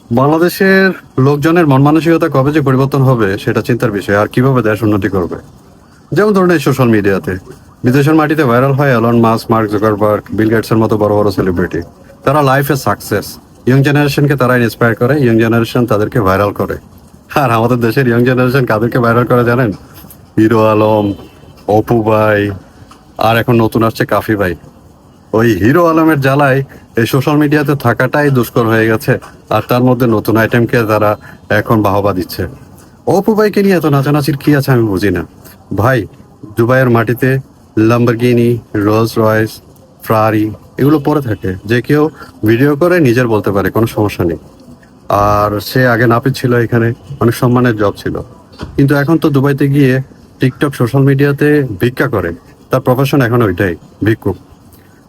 বাংলাদেশের লোকজনের মন মানসিকতা কবে যে পরিবর্তন হবে সেটা চিন্তার বিষয়, আর কিভাবে দেশ উন্নতি করবে। যেমন ধরুন এই সোশ্যাল মিডিয়াতে বিদেশের মাটিতে ভাইরাল হয় এলন মাস্ক, মার্ক জুকারবার্গ, বিল গেটসের মতো বড় বড় সেলিব্রিটি। তারা লাইফে সাকসেস, ইয়ং জেনারেশনকে তারা ইন্সপায়ার করে, ইয়ং জেনারেশন তাদেরকে ভাইরাল করে। আর আমাদের দেশের ইয়ং জেনারেশন কাদেরকে ভাইরাল করে জানেন? হিরো আলম, অপু ভাই, আর এখন নতুন আসছে কাফি ভাই। ওই হিরো আলমের জ্বালায় এই সোশ্যাল মিডিয়াতে থাকাটাই দুষ্কর হয়ে গেছে। আর তার মধ্যে নতুন আইটেমকে তারা এখন বাহবা দিচ্ছে। অপু ভাইকে নিয়ে এত নাচানাচির কি আছে আমি বুঝি না। ভাই, দুবাইয়ের মাটিতে লাম্বরগিনি, রোলস রয়েস, ফ্রারি এগুলো পরে থাকে, যে কেউ ভিডিও করে নিজের বলতে পারে, কোনো সমস্যা নেই। আর সে আগে নাপিত ছিল, এখানে অনেক সম্মানের জব ছিল, কিন্তু এখন তো দুবাইতে গিয়ে টিকটক সোশ্যাল মিডিয়াতে ভিক্ষা করে। তার প্রফেশন এখন ওইটাই, ভিক্ষুক।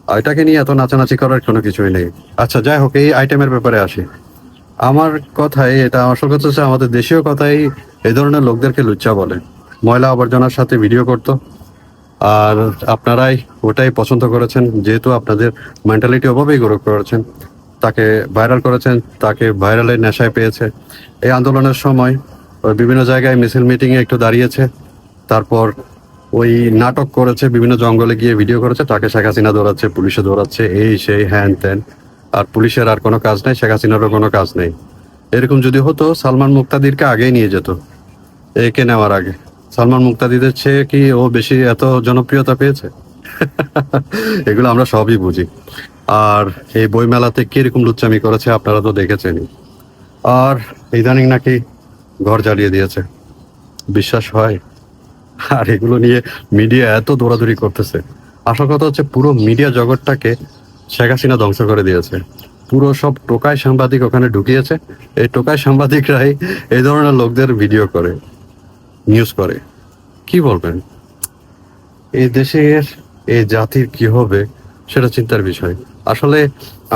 আর এটাকে নিয়ে এত নাচানাচি করার কোনো কিছুই নেই। আচ্ছা, যাই হোক, এই আইটেমের ব্যাপারে আসি। আমার কথায়, এটা আসল কথা হচ্ছে, আমাদের দেশীয় কথাই এই ধরনের লোকদেরকে লুচ্চা বলে। ময়লা আবর্জনার সাথে ভিডিও করতো, আর আপনারাই ওটাই পছন্দ করেছেন, যেহেতু আপনাদের মেন্টালিটি ওভাবেই গ্রো করেছেন। তাকে ভাইরাল করেছেন, তাকে ভাইরালের নেশায় পেয়েছে। এই আন্দোলনের সময় ওই বিভিন্ন জায়গায় মিছিল মিটিংয়ে একটু দাঁড়িয়েছে, তারপর ওই নাটক করেছে, বিভিন্ন জঙ্গলে গিয়ে ভিডিও করেছে, তাকে শেখ হাসিনা দৌড়াচ্ছে, পুলিশে দৌড়াচ্ছে, এই সেই হ্যান ত্যান। আর পুলিশের আর কোনো কাজ নেই, শেখ হাসিনারও কোনো কাজ নেই। এরকম যদি হতো, সালমান মুক্তাদিরকে আগেই নিয়ে যেত, একে নেওয়ার আগে। সালমান মুক্তাদিদের চেয়ে কি ও বেশি এত জনপ্রিয়তা পেয়েছে? এগুলো আমরা সবই বুঝি। আর এই বইমেলাতে কিরকম লুচ্চামি করেছে আপনারা তো দেখেছেনই। আর ইদানিং নাকি ঘর জ্বালিয়ে দিয়েছে, বিশ্বাস হয়? আর এগুলো নিয়ে মিডিয়া এত দৌড়াদৌড়ি করতেছে। আসল কথা হচ্ছে, পুরো মিডিয়া জগৎটাকে শেখ হাসিনা ধ্বংস করে দিয়েছে। পুরো সব টোকাই সাংবাদিক ওখানে ঢুকিয়েছে। এই টোকাই সাংবাদিকরাই এই ধরনের লোকদের ভিডিও করে, নিউজ করে। কি বলবেন? এই দেশের, এই জাতির কি হবে সেটা চিন্তার বিষয়। আসলে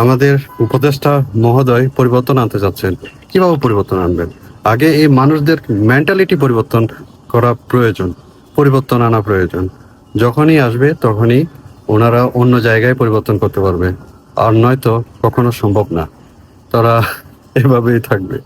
আমাদের উপদেষ্টা মহোদয় পরিবর্তন আনতে যাচ্ছেন। কিভাবে পরিবর্তন আনবেন? আগে এই মানুষদের মেন্টালিটি পরিবর্তন করা প্রয়োজন, পরিবর্তন আনা প্রয়োজন। যখনই আসবে তখনই ওনারা অন্য জায়গায় পরিবর্তন করতে পারবে, আর নয়তো কখনো সম্ভব না। তারা এভাবেই থাকবে।